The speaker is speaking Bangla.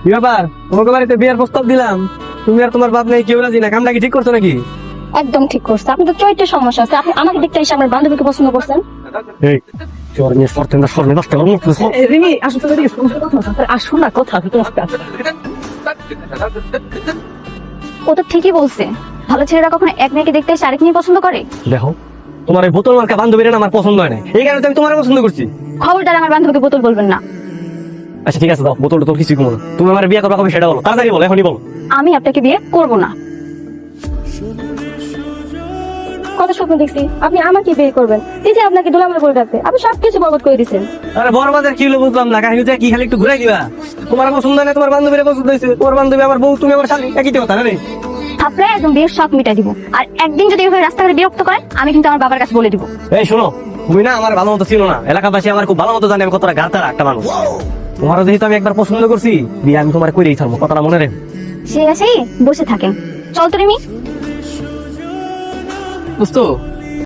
কি ব্যাপার, তোমাকে বাড়িতে বিয়ের প্রস্তাব দিলাম, তুমি আর তোমার বাপ নেই, কেউ রাজি না, কামটা কি ঠিক করছো নাকি? একদম ঠিক করছে। আপনি তো চরিত্রের সমস্যা আছে। আপনি আমাকে দেখতে এসে আমার বান্ধবীকে পছন্দ করছেন। এই চোর নিয়ে সরতে না, সরলে নষ্ট করবো। রিমি আসো তো এদিকে, আসো না, কথা ও তো ঠিকই বলছে, ভালো ছেলেরা কখনো এক মেয়েকে দেখতে এসে আরেক মেয়ে পছন্দ করে? দেখো, তোমার এই বোতল মার্কা বান্ধবীরা না আমার পছন্দ হয় না, এই কারণে তো আমি তোমার পছন্দ করছি। খবরদার আমার বান্ধবীকে বোতল বলবেন না। আচ্ছা ঠিক আছে, দাও বোতল টোতল কিছুই কমো না। তুমি আমার বিয়ে করবা কবে সেটা বলো, তাড়াতাড়ি বলো, এখনই বলো। আমি আপনাকে বিয়ে করব না। কত স্বপ্ন দেখছি আপনি আমাকে বিয়ে করবেন, এই যে আপনাকে দুলামের বলে রাখতে আপনি সবকিছু বরবাদ করে দিচ্ছেন। আরে বরবাদের কি হলো বুঝলাম না, কাহিনীটা কি খালি একটু ঘুরাই দিবা? তোমার পছন্দ হয় না, তোমার বান্ধবীরা পছন্দ হয়েছে, তোমার বান্ধবী আমার বউ, তুমি আমার শালী, একই তো কথা না রে? আপনারা একদম বিয়ের শখ মিটাই দিব। আর একদিন যদি এভাবে রাস্তাঘাটে বিরক্ত করেন, আমি কিন্তু আমার বাবার কাছে বলে দিব। এই শোনো, তুমি না আমার ভালো মতো ছিল না, এলাকাবাসী আমার খুব ভালো মতো জানে আমি কতটা গাঁতারা একটা মানুষ। তোমারও যেহেতু আমি একবার পছন্দ করছি, বিয়ে আমি তোমার করেই ছাড়বো, কথাটা মনে রেখো। সে আসেই বসে থাকেন, চল তো রিমি। বুঝতো